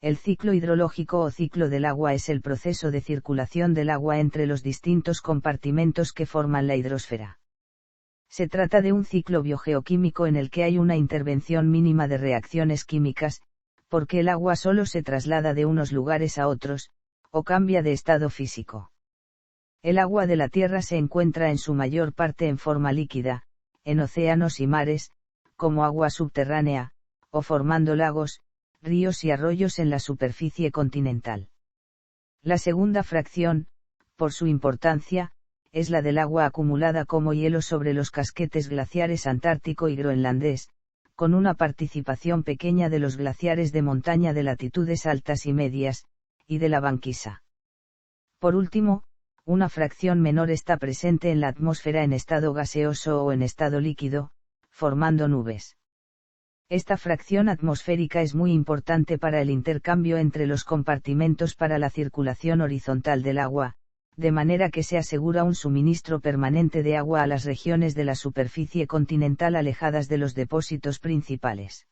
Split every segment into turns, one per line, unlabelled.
El ciclo hidrológico o ciclo del agua es el proceso de circulación del agua entre los distintos compartimentos que forman la hidrosfera. Se trata de un ciclo biogeoquímico en el que hay una intervención mínima de reacciones químicas, porque el agua solo se traslada de unos lugares a otros, o cambia de estado físico. El agua de la Tierra se encuentra en su mayor parte en forma líquida, en océanos y mares, como agua subterránea, o formando lagos, ríos y arroyos en la superficie continental. La segunda fracción, por su importancia, es la del agua acumulada como hielo sobre los casquetes glaciares antártico y groenlandés, con una participación pequeña de los glaciares de montaña de latitudes altas y medias, y de la banquisa. Por último, una fracción menor está presente en la atmósfera en estado gaseoso o en estado líquido, formando nubes. Esta fracción atmosférica es muy importante para el intercambio entre los compartimentos para la circulación horizontal del agua, de manera que se asegura un suministro permanente de agua a las regiones de la superficie continental alejadas de los depósitos principales.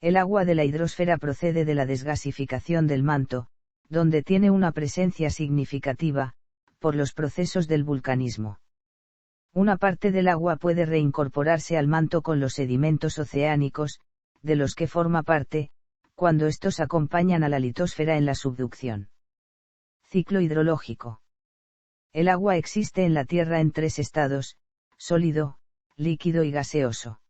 El agua de la hidrosfera procede de la desgasificación del manto, donde tiene una presencia significativa, por los procesos del vulcanismo. Una parte del agua puede reincorporarse al manto con los sedimentos oceánicos, de los que forma parte, cuando estos acompañan a la litosfera en la subducción. Ciclo hidrológico. El agua existe en la Tierra en tres estados: sólido, líquido y gaseoso.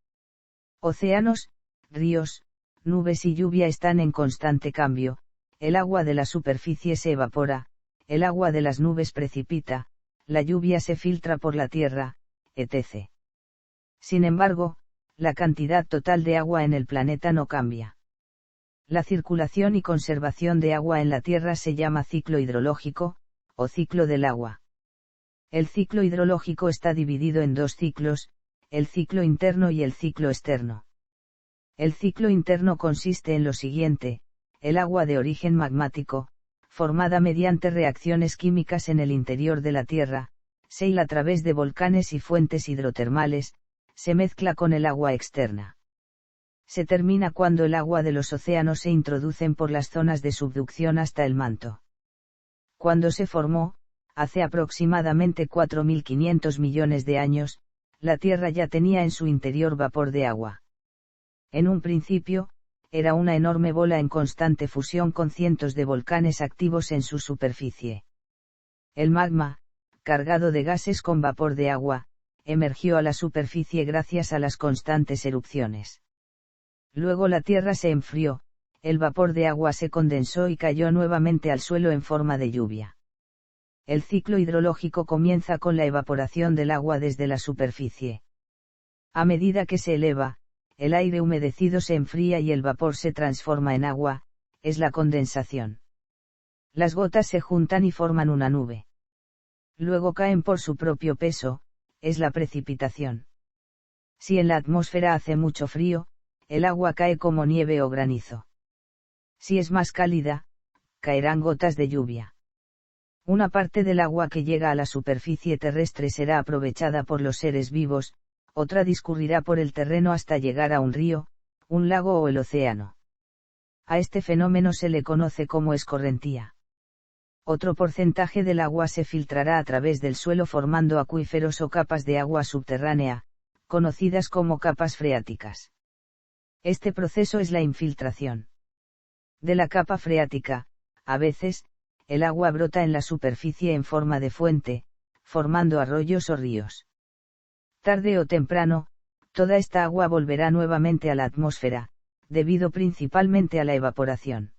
Océanos, ríos, nubes y lluvia están en constante cambio. El agua de la superficie se evapora, el agua de las nubes precipita, la lluvia se filtra por la tierra, etc. Sin embargo, la cantidad total de agua en el planeta no cambia. La circulación y conservación de agua en la Tierra se llama ciclo hidrológico, o ciclo del agua. El ciclo hidrológico está dividido en dos ciclos, el ciclo interno y el ciclo externo. El ciclo interno consiste en lo siguiente: el agua de origen magmático, formada mediante reacciones químicas en el interior de la Tierra, se hila a través de volcanes y fuentes hidrotermales, se mezcla con el agua externa. Se termina cuando el agua de los océanos se introducen por las zonas de subducción hasta el manto. Cuando se formó, hace aproximadamente 4.500 millones de años, la Tierra ya tenía en su interior vapor de agua. En un principio, era una enorme bola en constante fusión con cientos de volcanes activos en su superficie. El magma, cargado de gases con vapor de agua, emergió a la superficie gracias a las constantes erupciones. Luego la Tierra se enfrió, el vapor de agua se condensó y cayó nuevamente al suelo en forma de lluvia. El ciclo hidrológico comienza con la evaporación del agua desde la superficie. A medida que se eleva, el aire humedecido se enfría y el vapor se transforma en agua, es la condensación. Las gotas se juntan y forman una nube. Luego caen por su propio peso, es la precipitación. Si en la atmósfera hace mucho frío, el agua cae como nieve o granizo. Si es más cálida, caerán gotas de lluvia. Una parte del agua que llega a la superficie terrestre será aprovechada por los seres vivos, otra discurrirá por el terreno hasta llegar a un río, un lago o el océano. A este fenómeno se le conoce como escorrentía. Otro porcentaje del agua se filtrará a través del suelo formando acuíferos o capas de agua subterránea, conocidas como capas freáticas. Este proceso es la infiltración. De la capa freática, a veces, el agua brota en la superficie en forma de fuente, formando arroyos o ríos. Tarde o temprano, toda esta agua volverá nuevamente a la atmósfera, debido principalmente a la evaporación.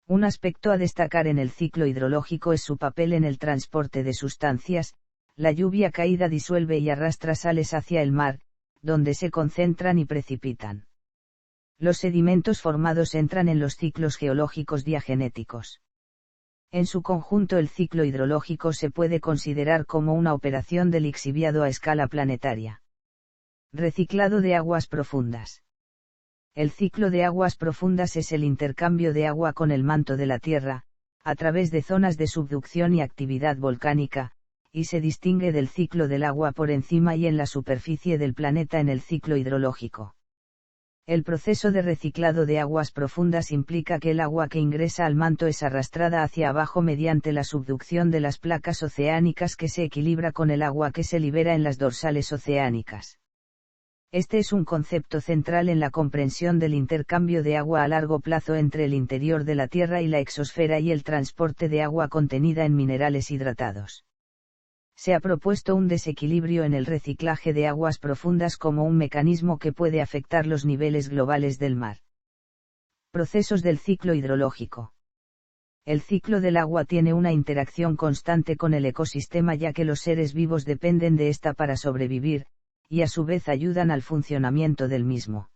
Un aspecto a destacar en el ciclo hidrológico es su papel en el transporte de sustancias. La lluvia caída disuelve y arrastra sales hacia el mar, donde se concentran y precipitan. Los sedimentos formados entran en los ciclos geológicos diagenéticos. En su conjunto el ciclo hidrológico se puede considerar como una operación de lixiviado a escala planetaria. Reciclado de aguas profundas. El ciclo de aguas profundas es el intercambio de agua con el manto de la Tierra, a través de zonas de subducción y actividad volcánica, y se distingue del ciclo del agua por encima y en la superficie del planeta en el ciclo hidrológico. El proceso de reciclado de aguas profundas implica que el agua que ingresa al manto es arrastrada hacia abajo mediante la subducción de las placas oceánicas que se equilibra con el agua que se libera en las dorsales oceánicas. Este es un concepto central en la comprensión del intercambio de agua a largo plazo entre el interior de la Tierra y la exosfera y el transporte de agua contenida en minerales hidratados. Se ha propuesto un desequilibrio en el reciclaje de aguas profundas como un mecanismo que puede afectar los niveles globales del mar. Procesos del ciclo hidrológico. El ciclo del agua tiene una interacción constante con el ecosistema ya que los seres vivos dependen de esta para sobrevivir, y a su vez ayudan al funcionamiento del mismo.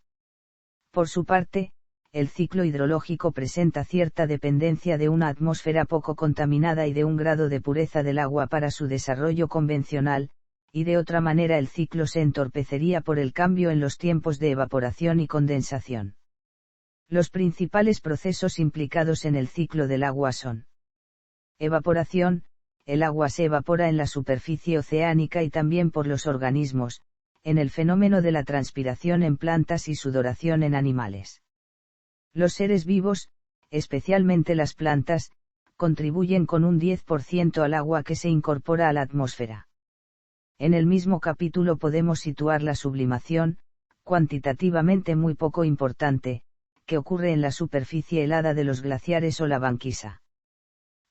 Por su parte, el ciclo hidrológico presenta cierta dependencia de una atmósfera poco contaminada y de un grado de pureza del agua para su desarrollo convencional, y de otra manera el ciclo se entorpecería por el cambio en los tiempos de evaporación y condensación. Los principales procesos implicados en el ciclo del agua son: evaporación, el agua se evapora en la superficie oceánica y también por los organismos, en el fenómeno de la transpiración en plantas y sudoración en animales. Los seres vivos, especialmente las plantas, contribuyen con un 10% al agua que se incorpora a la atmósfera. En el mismo capítulo podemos situar la sublimación, cuantitativamente muy poco importante, que ocurre en la superficie helada de los glaciares o la banquisa.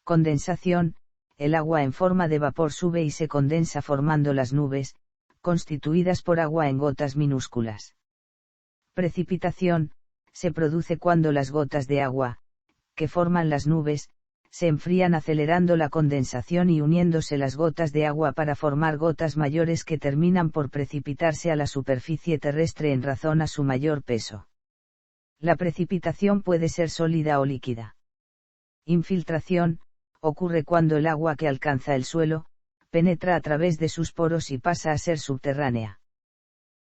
Condensación, el agua en forma de vapor sube y se condensa formando las nubes, constituidas por agua en gotas minúsculas. Precipitación, se produce cuando las gotas de agua, que forman las nubes, se enfrían acelerando la condensación y uniéndose las gotas de agua para formar gotas mayores que terminan por precipitarse a la superficie terrestre en razón a su mayor peso. La precipitación puede ser sólida o líquida. Infiltración, ocurre cuando el agua que alcanza el suelo, penetra a través de sus poros y pasa a ser subterránea.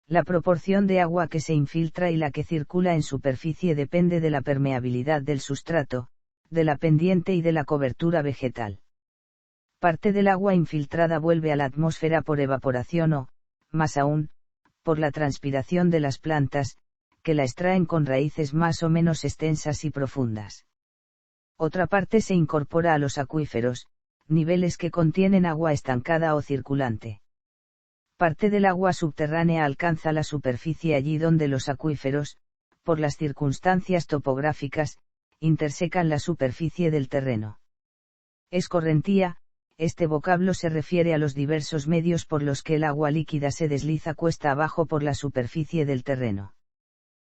La proporción de agua que se infiltra y la que circula en superficie depende de la permeabilidad del sustrato, de la pendiente y de la cobertura vegetal. Parte del agua infiltrada vuelve a la atmósfera por evaporación o, más aún, por la transpiración de las plantas, que la extraen con raíces más o menos extensas y profundas. Otra parte se incorpora a los acuíferos, niveles que contienen agua estancada o circulante. Parte del agua subterránea alcanza la superficie allí donde los acuíferos, por las circunstancias topográficas, intersecan la superficie del terreno. Escorrentía, este vocablo se refiere a los diversos medios por los que el agua líquida se desliza cuesta abajo por la superficie del terreno.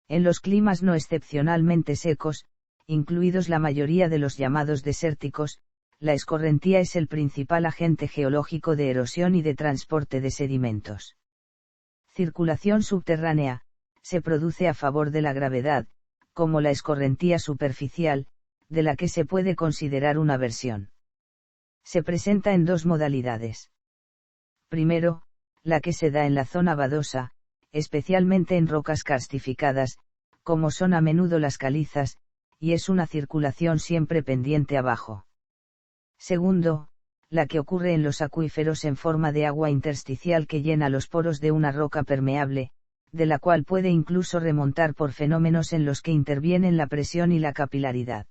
En los climas no excepcionalmente secos, incluidos la mayoría de los llamados desérticos, la escorrentía es el principal agente geológico de erosión y de transporte de sedimentos. Circulación subterránea, se produce a favor de la gravedad, como la escorrentía superficial, de la que se puede considerar una versión. Se presenta en dos modalidades. Primero, la que se da en la zona badosa, especialmente en rocas karstificadas, como son a menudo las calizas, y es una circulación siempre pendiente abajo. Segundo, la que ocurre en los acuíferos en forma de agua intersticial que llena los poros de una roca permeable, de la cual puede incluso remontar por fenómenos en los que intervienen la presión y la capilaridad.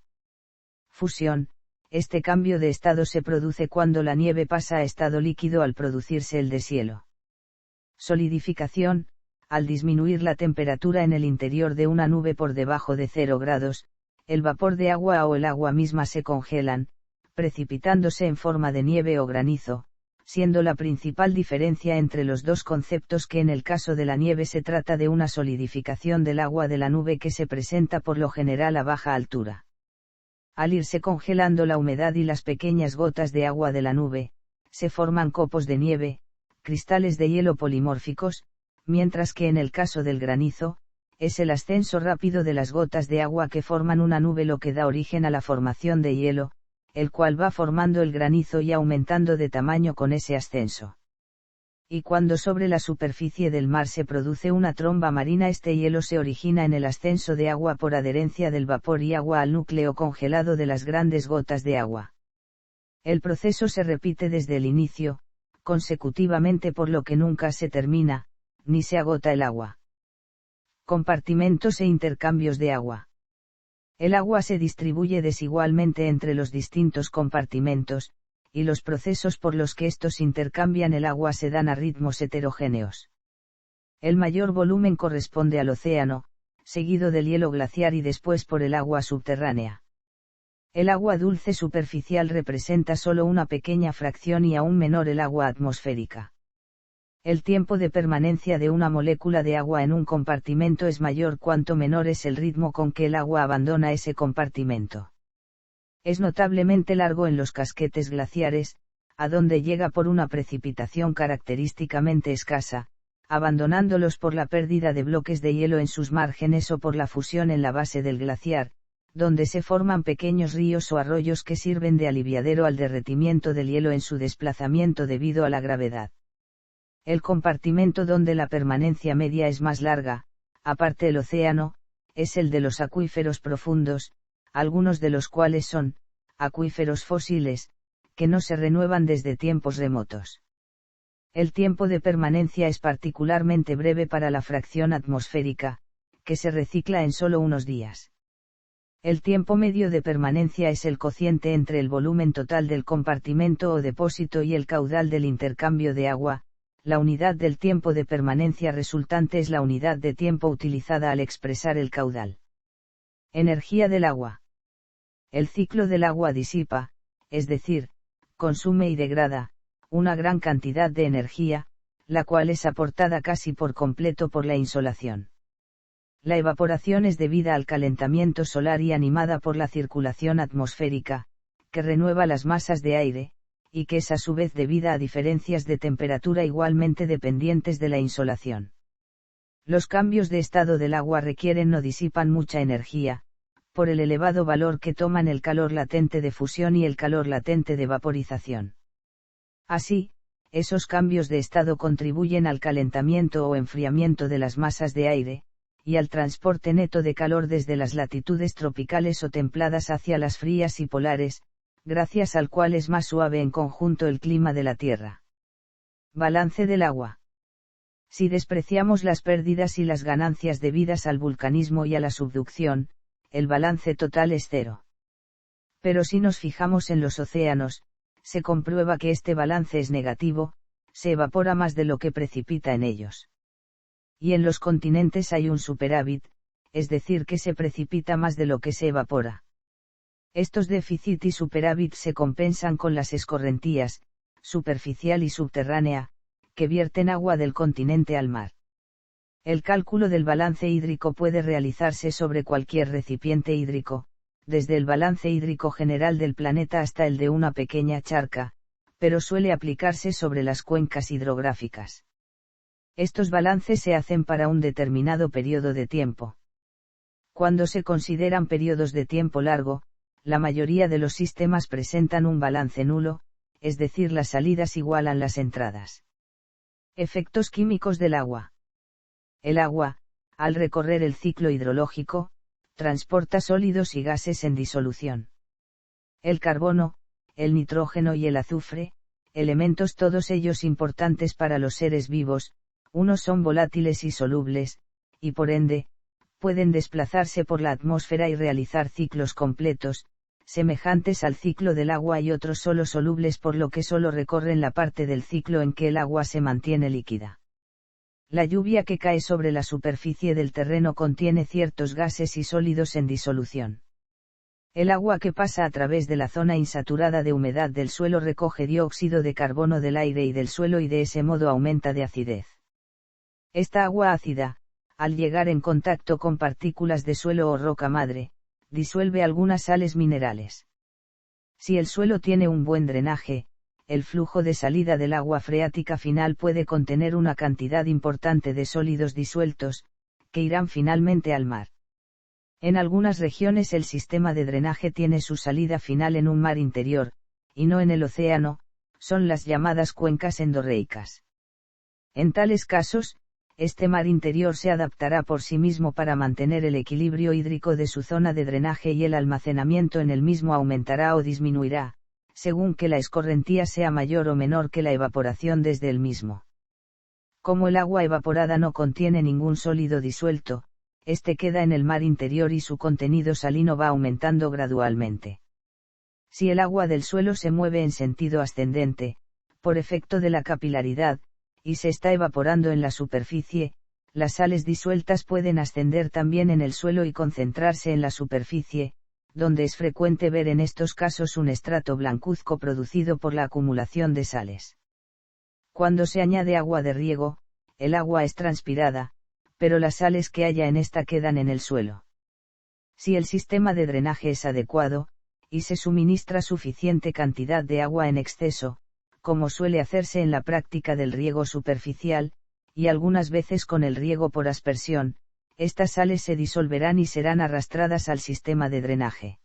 Fusión, este cambio de estado se produce cuando la nieve pasa a estado líquido al producirse el deshielo. Solidificación, al disminuir la temperatura en el interior de una nube por debajo de 0 grados, el vapor de agua o el agua misma se congelan, precipitándose en forma de nieve o granizo, siendo la principal diferencia entre los dos conceptos que en el caso de la nieve se trata de una solidificación del agua de la nube que se presenta por lo general a baja altura. Al irse congelando la humedad y las pequeñas gotas de agua de la nube, se forman copos de nieve, cristales de hielo polimórficos, mientras que en el caso del granizo, es el ascenso rápido de las gotas de agua que forman una nube lo que da origen a la formación de hielo, el cual va formando el granizo y aumentando de tamaño con ese ascenso. Y cuando sobre la superficie del mar se produce una tromba marina, este hielo se origina en el ascenso de agua por adherencia del vapor y agua al núcleo congelado de las grandes gotas de agua. El proceso se repite desde el inicio, consecutivamente por lo que nunca se termina, ni se agota el agua. Compartimentos e intercambios de agua. El agua se distribuye desigualmente entre los distintos compartimentos, y los procesos por los que estos intercambian el agua se dan a ritmos heterogéneos. El mayor volumen corresponde al océano, seguido del hielo glaciar y después por el agua subterránea. El agua dulce superficial representa solo una pequeña fracción y aún menor el agua atmosférica. El tiempo de permanencia de una molécula de agua en un compartimento es mayor cuanto menor es el ritmo con que el agua abandona ese compartimento. Es notablemente largo en los casquetes glaciares, a donde llega por una precipitación característicamente escasa, abandonándolos por la pérdida de bloques de hielo en sus márgenes o por la fusión en la base del glaciar, donde se forman pequeños ríos o arroyos que sirven de aliviadero al derretimiento del hielo en su desplazamiento debido a la gravedad. El compartimento donde la permanencia media es más larga, aparte el océano, es el de los acuíferos profundos, algunos de los cuales son acuíferos fósiles, que no se renuevan desde tiempos remotos. El tiempo de permanencia es particularmente breve para la fracción atmosférica, que se recicla en solo unos días. El tiempo medio de permanencia es el cociente entre el volumen total del compartimento o depósito y el caudal del intercambio de agua. La unidad del tiempo de permanencia resultante es la unidad de tiempo utilizada al expresar el caudal. Energía del agua. El ciclo del agua disipa, es decir, consume y degrada, una gran cantidad de energía, la cual es aportada casi por completo por la insolación. La evaporación es debida al calentamiento solar y animada por la circulación atmosférica, que renueva las masas de aire, y que es a su vez debida a diferencias de temperatura igualmente dependientes de la insolación. Los cambios de estado del agua requieren no disipan mucha energía, por el elevado valor que toman el calor latente de fusión y el calor latente de vaporización. Así, esos cambios de estado contribuyen al calentamiento o enfriamiento de las masas de aire, y al transporte neto de calor desde las latitudes tropicales o templadas hacia las frías y polares, gracias al cual es más suave en conjunto el clima de la Tierra. Balance del agua. Si despreciamos las pérdidas y las ganancias debidas al vulcanismo y a la subducción, el balance total es cero. Pero si nos fijamos en los océanos, se comprueba que este balance es negativo, se evapora más de lo que precipita en ellos. Y en los continentes hay un superávit, es decir que se precipita más de lo que se evapora. Estos déficit y superávit se compensan con las escorrentías, superficial y subterránea, que vierten agua del continente al mar. El cálculo del balance hídrico puede realizarse sobre cualquier recipiente hídrico, desde el balance hídrico general del planeta hasta el de una pequeña charca, pero suele aplicarse sobre las cuencas hidrográficas. Estos balances se hacen para un determinado periodo de tiempo. Cuando se consideran periodos de tiempo largo, la mayoría de los sistemas presentan un balance nulo, es decir, las salidas igualan las entradas. Efectos químicos del agua. El agua, al recorrer el ciclo hidrológico, transporta sólidos y gases en disolución. El carbono, el nitrógeno y el azufre, elementos todos ellos importantes para los seres vivos, unos son volátiles y solubles, y por ende, pueden desplazarse por la atmósfera y realizar ciclos completos, semejantes al ciclo del agua y otros solo solubles por lo que solo recorren la parte del ciclo en que el agua se mantiene líquida. La lluvia que cae sobre la superficie del terreno contiene ciertos gases y sólidos en disolución. El agua que pasa a través de la zona insaturada de humedad del suelo recoge dióxido de carbono del aire y del suelo y de ese modo aumenta de acidez. Esta agua ácida, al llegar en contacto con partículas de suelo o roca madre, disuelve algunas sales minerales. Si el suelo tiene un buen drenaje, el flujo de salida del agua freática final puede contener una cantidad importante de sólidos disueltos, que irán finalmente al mar. En algunas regiones el sistema de drenaje tiene su salida final en un mar interior, y no en el océano, son las llamadas cuencas endorreicas. En tales casos, este mar interior se adaptará por sí mismo para mantener el equilibrio hídrico de su zona de drenaje y el almacenamiento en el mismo aumentará o disminuirá, según que la escorrentía sea mayor o menor que la evaporación desde el mismo. Como el agua evaporada no contiene ningún sólido disuelto, este queda en el mar interior y su contenido salino va aumentando gradualmente. Si el agua del suelo se mueve en sentido ascendente, por efecto de la capilaridad, y se está evaporando en la superficie, las sales disueltas pueden ascender también en el suelo y concentrarse en la superficie, donde es frecuente ver en estos casos un estrato blancuzco producido por la acumulación de sales. Cuando se añade agua de riego, el agua es transpirada, pero las sales que haya en esta quedan en el suelo. Si el sistema de drenaje es adecuado, y se suministra suficiente cantidad de agua en exceso, como suele hacerse en la práctica del riego superficial, y algunas veces con el riego por aspersión, estas sales se disolverán y serán arrastradas al sistema de drenaje.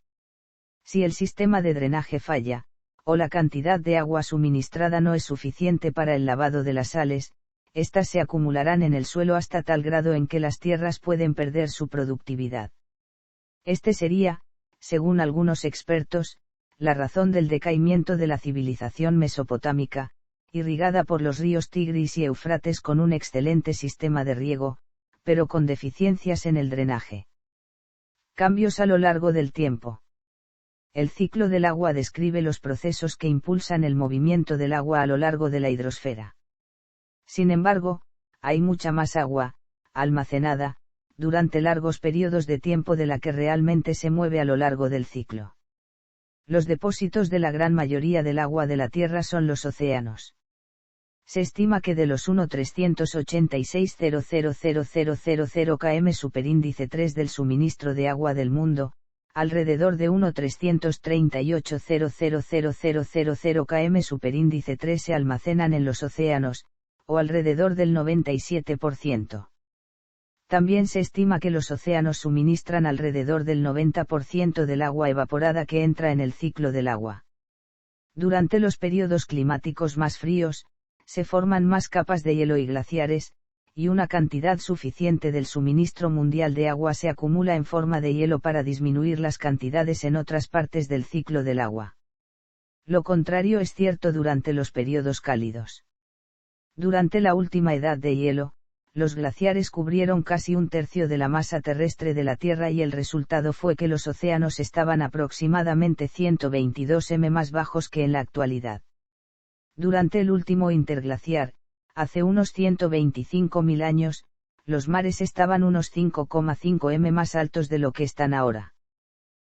Si el sistema de drenaje falla, o la cantidad de agua suministrada no es suficiente para el lavado de las sales, estas se acumularán en el suelo hasta tal grado en que las tierras pueden perder su productividad. Este sería, según algunos expertos, la razón del decaimiento de la civilización mesopotámica, irrigada por los ríos Tigris y Éufrates con un excelente sistema de riego, pero con deficiencias en el drenaje. Cambios a lo largo del tiempo. El ciclo del agua describe los procesos que impulsan el movimiento del agua a lo largo de la hidrosfera. Sin embargo, hay mucha más agua, almacenada, durante largos periodos de tiempo de la que realmente se mueve a lo largo del ciclo. Los depósitos de la gran mayoría del agua de la Tierra son los océanos. Se estima que de los 1.386.000.000 km superíndice 3 del suministro de agua del mundo, alrededor de 1.338.000.000 km superíndice 3 se almacenan en los océanos, o alrededor del 97%. También se estima que los océanos suministran alrededor del 90% del agua evaporada que entra en el ciclo del agua. Durante los periodos climáticos más fríos, se forman más capas de hielo y glaciares, y una cantidad suficiente del suministro mundial de agua se acumula en forma de hielo para disminuir las cantidades en otras partes del ciclo del agua. Lo contrario es cierto durante los periodos cálidos. Durante la última edad de hielo, los glaciares cubrieron casi un tercio de la masa terrestre de la Tierra y el resultado fue que los océanos estaban aproximadamente 122 m más bajos que en la actualidad. Durante el último interglaciar, hace unos 125.000 años, los mares estaban unos 5,5 m más altos de lo que están ahora.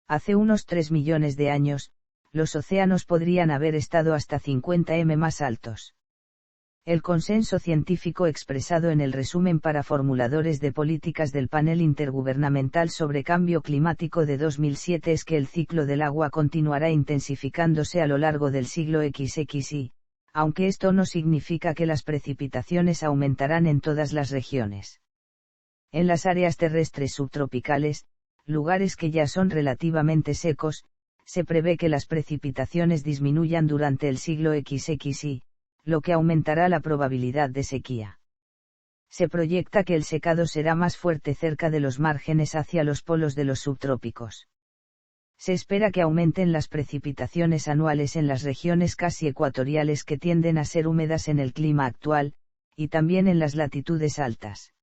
Hace unos 3 millones de años, los océanos podrían haber estado hasta 50 m más altos. El consenso científico expresado en el resumen para formuladores de políticas del Panel Intergubernamental sobre Cambio Climático de 2007 es que el ciclo del agua continuará intensificándose a lo largo del siglo XXI, aunque esto no significa que las precipitaciones aumentarán en todas las regiones. En las áreas terrestres subtropicales, lugares que ya son relativamente secos, se prevé que las precipitaciones disminuyan durante el siglo XXI, lo que aumentará la probabilidad de sequía. Se proyecta que el secado será más fuerte cerca de los márgenes hacia los polos de los subtrópicos. Se espera que aumenten las precipitaciones anuales en las regiones casi ecuatoriales que tienden a ser húmedas en el clima actual, y también en las latitudes altas.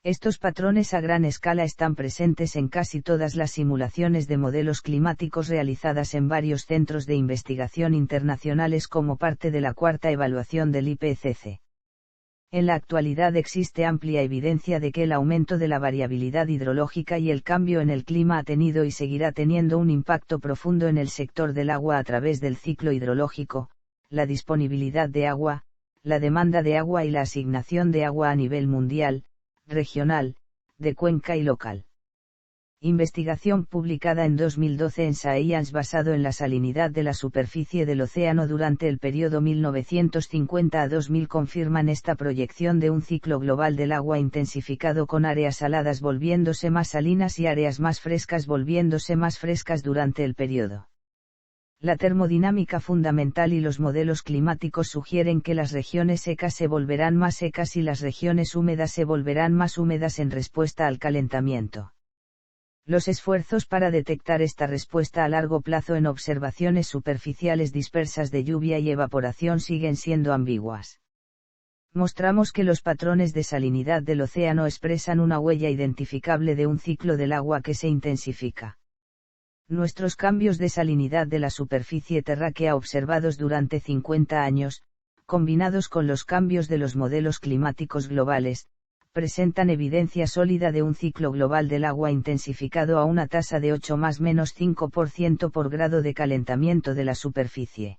Estos patrones a gran escala están presentes en casi todas las simulaciones de modelos climáticos realizadas en varios centros de investigación internacionales como parte de la cuarta evaluación del IPCC. En la actualidad existe amplia evidencia de que el aumento de la variabilidad hidrológica y el cambio en el clima ha tenido y seguirá teniendo un impacto profundo en el sector del agua a través del ciclo hidrológico, la disponibilidad de agua, la demanda de agua y la asignación de agua a nivel mundial, regional, de cuenca y local. Investigación publicada en 2012 en Science basado en la salinidad de la superficie del océano durante el periodo 1950 a 2000 confirman esta proyección de un ciclo global del agua intensificado con áreas saladas volviéndose más salinas y áreas más frescas volviéndose más frescas durante el periodo. La termodinámica fundamental y los modelos climáticos sugieren que las regiones secas se volverán más secas y las regiones húmedas se volverán más húmedas en respuesta al calentamiento. Los esfuerzos para detectar esta respuesta a largo plazo en observaciones superficiales dispersas de lluvia y evaporación siguen siendo ambiguas. Mostramos que los patrones de salinidad del océano expresan una huella identificable de un ciclo del agua que se intensifica. Nuestros cambios de salinidad de la superficie terráquea observados durante 50 años, combinados con los cambios de los modelos climáticos globales, presentan evidencia sólida de un ciclo global del agua intensificado a una tasa de 8 más o menos 5% por grado de calentamiento de la superficie.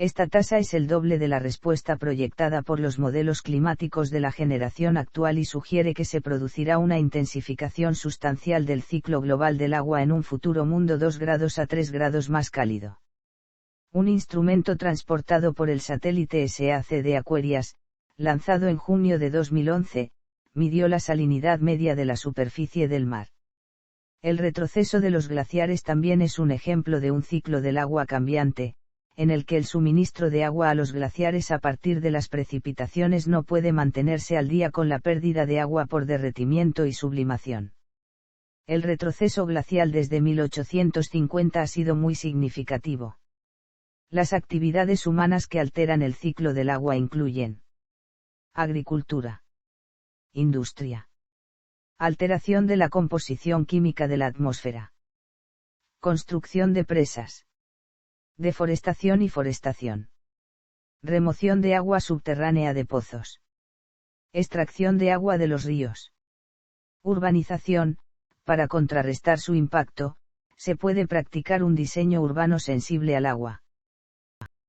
Esta tasa es el doble de la respuesta proyectada por los modelos climáticos de la generación actual y sugiere que se producirá una intensificación sustancial del ciclo global del agua en un futuro mundo 2 grados a 3 grados más cálido. Un instrumento transportado por el satélite SAC de Aquarius, lanzado en junio de 2011, midió la salinidad media de la superficie del mar. El retroceso de los glaciares también es un ejemplo de un ciclo del agua cambiante, en el que el suministro de agua a los glaciares a partir de las precipitaciones no puede mantenerse al día con la pérdida de agua por derretimiento y sublimación. El retroceso glacial desde 1850 ha sido muy significativo. Las actividades humanas que alteran el ciclo del agua incluyen agricultura, industria, alteración de la composición química de la atmósfera, construcción de presas, deforestación y forestación, remoción de agua subterránea de pozos, extracción de agua de los ríos, urbanización. Para contrarrestar su impacto, se puede practicar un diseño urbano sensible al agua.